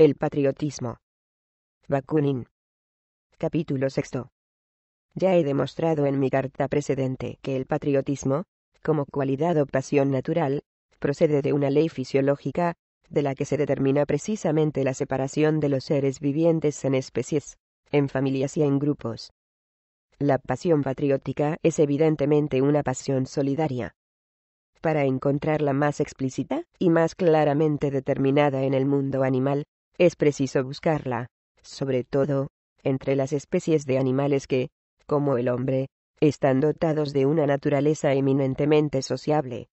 El patriotismo. Bakunin. Capítulo 6. Ya he demostrado en mi carta precedente que el patriotismo, como cualidad o pasión natural, procede de una ley fisiológica, de la que se determina precisamente la separación de los seres vivientes en especies, en familias y en grupos. La pasión patriótica es evidentemente una pasión solidaria. Para encontrarla más explícita y más claramente determinada en el mundo animal, es preciso buscarla, sobre todo, entre las especies de animales que, como el hombre, están dotados de una naturaleza eminentemente sociable.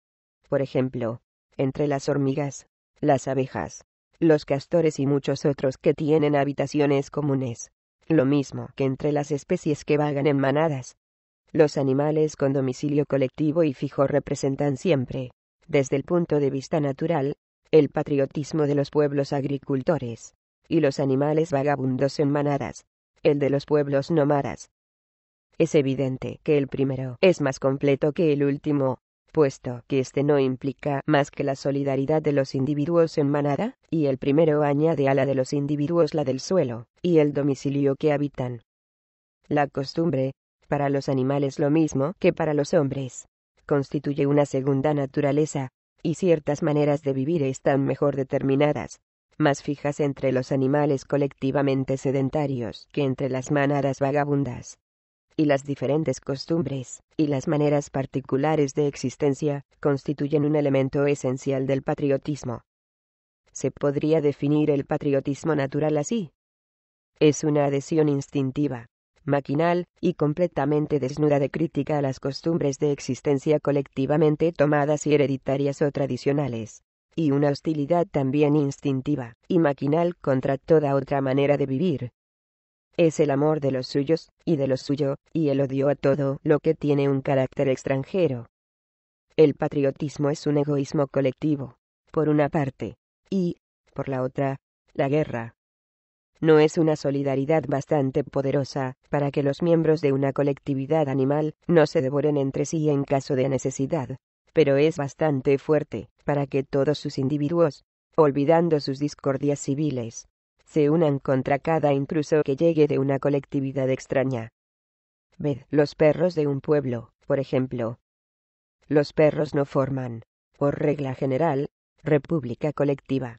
Por ejemplo, entre las hormigas, las abejas, los castores y muchos otros que tienen habitaciones comunes. Lo mismo que entre las especies que vagan en manadas. Los animales con domicilio colectivo y fijo representan siempre, desde el punto de vista natural, el patriotismo de los pueblos agricultores, y los animales vagabundos en manadas, el de los pueblos nómadas. Es evidente que el primero es más completo que el último, puesto que este no implica más que la solidaridad de los individuos en manada, y el primero añade a la de los individuos la del suelo, y el domicilio que habitan. La costumbre, para los animales lo mismo que para los hombres, constituye una segunda naturaleza, y ciertas maneras de vivir están mejor determinadas, más fijas entre los animales colectivamente sedentarios que entre las manadas vagabundas. Y las diferentes costumbres, y las maneras particulares de existencia, constituyen un elemento esencial del patriotismo. Se podría definir el patriotismo natural así. Es una adhesión instintiva, maquinal, y completamente desnuda de crítica a las costumbres de existencia colectivamente tomadas y hereditarias o tradicionales, y una hostilidad también instintiva y maquinal contra toda otra manera de vivir. Es el amor de los suyos, y de lo suyo, y el odio a todo lo que tiene un carácter extranjero. El patriotismo es un egoísmo colectivo, por una parte, y, por la otra, la guerra. No es una solidaridad bastante poderosa para que los miembros de una colectividad animal no se devoren entre sí en caso de necesidad, pero es bastante fuerte para que todos sus individuos, olvidando sus discordias civiles, se unan contra cada intruso que llegue de una colectividad extraña. Ved los perros de un pueblo, por ejemplo. Los perros no forman, por regla general, república colectiva.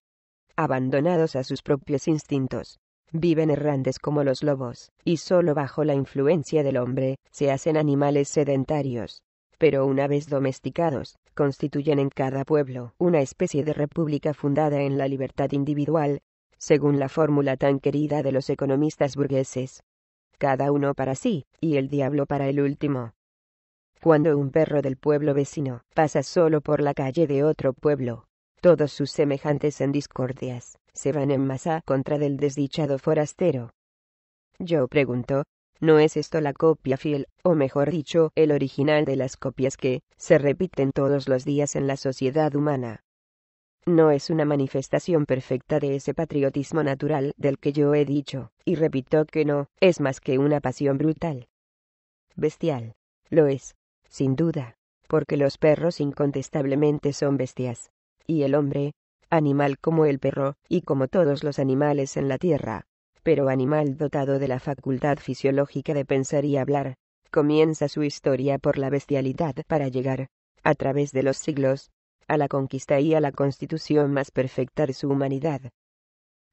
Abandonados a sus propios instintos, viven errantes como los lobos, y solo bajo la influencia del hombre se hacen animales sedentarios. Pero una vez domesticados, constituyen en cada pueblo una especie de república fundada en la libertad individual, según la fórmula tan querida de los economistas burgueses. Cada uno para sí, y el diablo para el último. Cuando un perro del pueblo vecino pasa solo por la calle de otro pueblo, todos sus semejantes en discordias se van en masa contra del desdichado forastero. Yo pregunto, ¿no es esto la copia fiel, o mejor dicho, el original de las copias que se repiten todos los días en la sociedad humana? ¿No es una manifestación perfecta de ese patriotismo natural del que yo he dicho, y repito que no es más que una pasión brutal? Bestial. Lo es, sin duda, porque los perros incontestablemente son bestias, y el hombre, animal como el perro, y como todos los animales en la tierra, pero animal dotado de la facultad fisiológica de pensar y hablar, comienza su historia por la bestialidad para llegar, a través de los siglos, a la conquista y a la constitución más perfecta de su humanidad.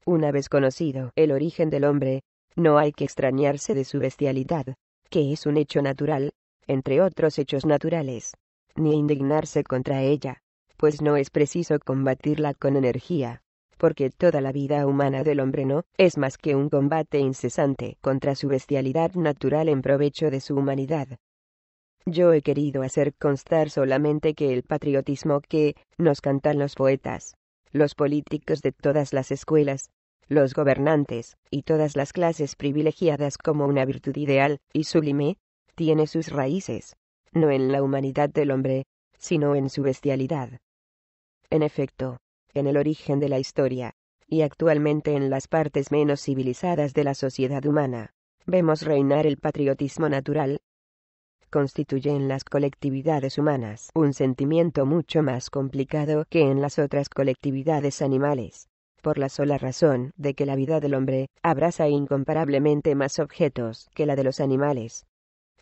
Una vez conocido el origen del hombre, no hay que extrañarse de su bestialidad, que es un hecho natural, entre otros hechos naturales, ni indignarse contra ella, pues no es preciso combatirla con energía, porque toda la vida humana del hombre no es más que un combate incesante contra su bestialidad natural en provecho de su humanidad. Yo he querido hacer constar solamente que el patriotismo que nos cantan los poetas, los políticos de todas las escuelas, los gobernantes y todas las clases privilegiadas como una virtud ideal y sublime, tiene sus raíces, no en la humanidad del hombre, sino en su bestialidad. En efecto, en el origen de la historia, y actualmente en las partes menos civilizadas de la sociedad humana, vemos reinar el patriotismo natural. Constituye en las colectividades humanas un sentimiento mucho más complicado que en las otras colectividades animales, por la sola razón de que la vida del hombre abraza incomparablemente más objetos que la de los animales.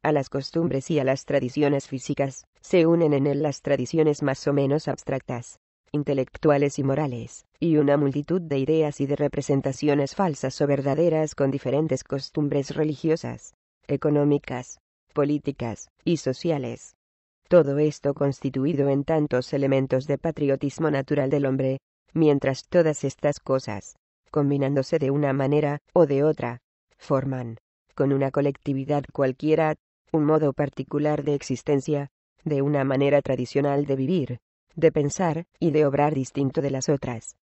A las costumbres y a las tradiciones físicas se unen en él las tradiciones más o menos abstractas, intelectuales y morales, y una multitud de ideas y de representaciones falsas o verdaderas con diferentes costumbres religiosas, económicas, políticas y sociales. Todo esto constituido en tantos elementos de patriotismo natural del hombre, mientras todas estas cosas, combinándose de una manera o de otra, forman, con una colectividad cualquiera, un modo particular de existencia, de una manera tradicional de vivir, de pensar y de obrar distinto de las otras.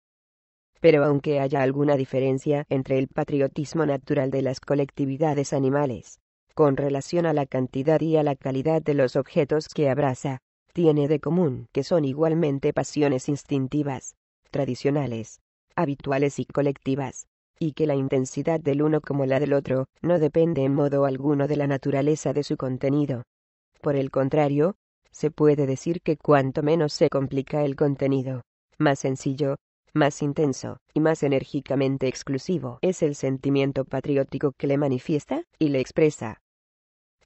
Pero aunque haya alguna diferencia entre el patriotismo natural de las colectividades animales, con relación a la cantidad y a la calidad de los objetos que abraza, tiene de común que son igualmente pasiones instintivas, tradicionales, habituales y colectivas, y que la intensidad del uno como la del otro no depende en modo alguno de la naturaleza de su contenido. Por el contrario, se puede decir que cuanto menos se complica el contenido, más sencillo, más intenso y más enérgicamente exclusivo es el sentimiento patriótico que le manifiesta y le expresa.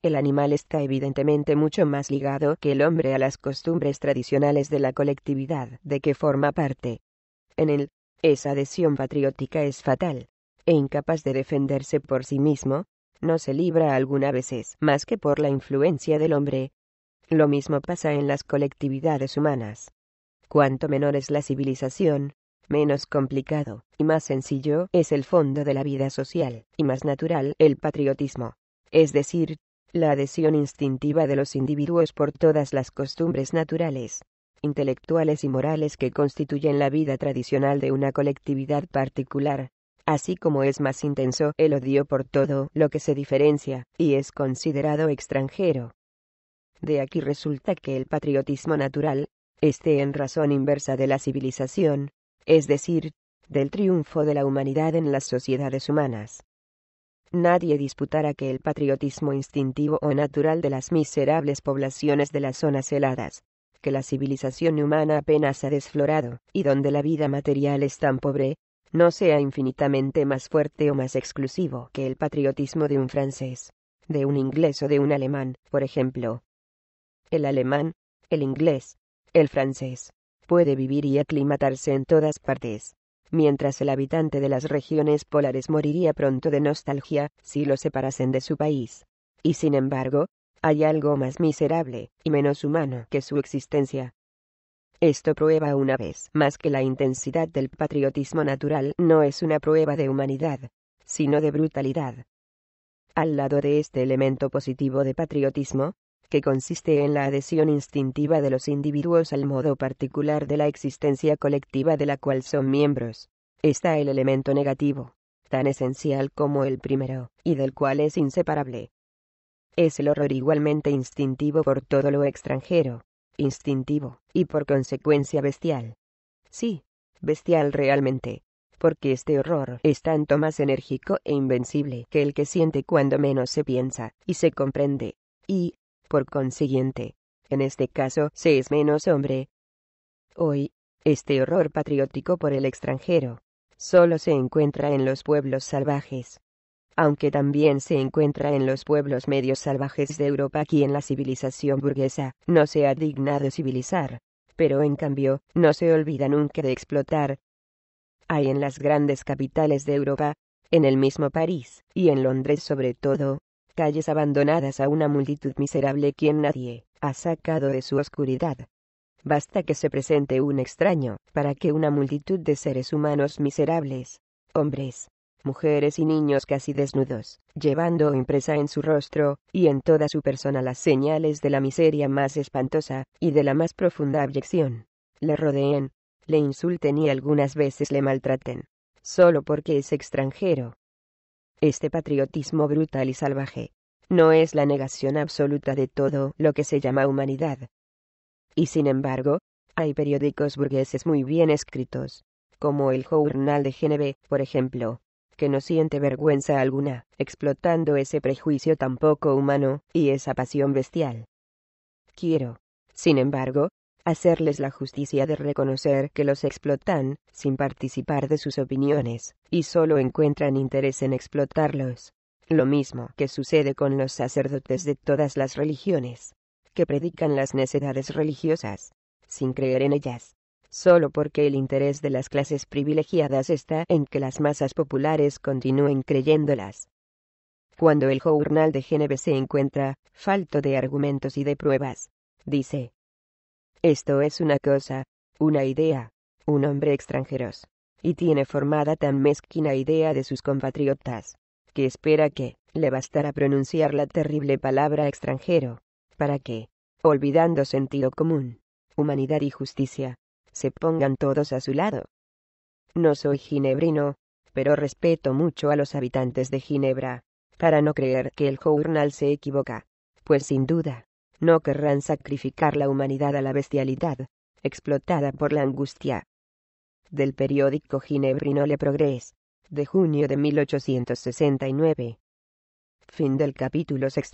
El animal está evidentemente mucho más ligado que el hombre a las costumbres tradicionales de la colectividad de que forma parte. En él, esa adhesión patriótica es fatal, e incapaz de defenderse por sí mismo, no se libra algunas veces más que por la influencia del hombre. Lo mismo pasa en las colectividades humanas. Cuanto menor es la civilización, menos complicado y más sencillo es el fondo de la vida social, y más natural el patriotismo, es decir, la adhesión instintiva de los individuos por todas las costumbres naturales, intelectuales y morales que constituyen la vida tradicional de una colectividad particular, así como es más intenso el odio por todo lo que se diferencia y es considerado extranjero. De aquí resulta que el patriotismo natural esté en razón inversa de la civilización, es decir, del triunfo de la humanidad en las sociedades humanas. Nadie disputará que el patriotismo instintivo o natural de las miserables poblaciones de las zonas heladas, que la civilización humana apenas ha desflorado, y donde la vida material es tan pobre, no sea infinitamente más fuerte o más exclusivo que el patriotismo de un francés, de un inglés o de un alemán, por ejemplo. El alemán, el inglés, el francés, puede vivir y aclimatarse en todas partes, mientras el habitante de las regiones polares moriría pronto de nostalgia si lo separasen de su país. Y sin embargo, hay algo más miserable y menos humano que su existencia. Esto prueba una vez más que la intensidad del patriotismo natural no es una prueba de humanidad, sino de brutalidad. Al lado de este elemento positivo de patriotismo, que consiste en la adhesión instintiva de los individuos al modo particular de la existencia colectiva de la cual son miembros, está el elemento negativo, tan esencial como el primero, y del cual es inseparable. Es el horror igualmente instintivo por todo lo extranjero, instintivo, y por consecuencia bestial. Sí, bestial realmente, porque este horror es tanto más enérgico e invencible que el que siente cuando menos se piensa y se comprende, y, por consiguiente, en este caso se es menos hombre. Hoy, este horror patriótico por el extranjero solo se encuentra en los pueblos salvajes, aunque también se encuentra en los pueblos medios salvajes de Europa, quien la civilización burguesa no se ha dignado civilizar, pero en cambio no se olvida nunca de explotar. Hay en las grandes capitales de Europa, en el mismo París, y en Londres sobre todo, calles abandonadas a una multitud miserable quien nadie ha sacado de su oscuridad. Basta que se presente un extraño para que una multitud de seres humanos miserables, hombres, mujeres y niños casi desnudos, llevando impresa en su rostro y en toda su persona las señales de la miseria más espantosa y de la más profunda abyección, le rodeen, le insulten y algunas veces le maltraten, solo porque es extranjero. Este patriotismo brutal y salvaje no es la negación absoluta de todo lo que se llama humanidad. Y sin embargo, hay periódicos burgueses muy bien escritos, como el Journal de Geneve, por ejemplo, que no siente vergüenza alguna, explotando ese prejuicio tan poco humano y esa pasión bestial. Quiero, sin embargo, hacerles la justicia de reconocer que los explotan, sin participar de sus opiniones, y solo encuentran interés en explotarlos. Lo mismo que sucede con los sacerdotes de todas las religiones, que predican las necedades religiosas, sin creer en ellas, solo porque el interés de las clases privilegiadas está en que las masas populares continúen creyéndolas. Cuando el journal de Geneve se encuentra falto de argumentos y de pruebas, dice: esto es una cosa, una idea, un hombre extranjeros, y tiene formada tan mezquina idea de sus compatriotas, que espera que le bastará pronunciar la terrible palabra extranjero, para que, olvidando sentido común, humanidad y justicia, se pongan todos a su lado. No soy ginebrino, pero respeto mucho a los habitantes de Ginebra, para no creer que el journal se equivoca, pues sin duda, no querrán sacrificar la humanidad a la bestialidad, explotada por la angustia. Del periódico ginebrino Le Progrès, de junio de 1869. Fin del capítulo 6.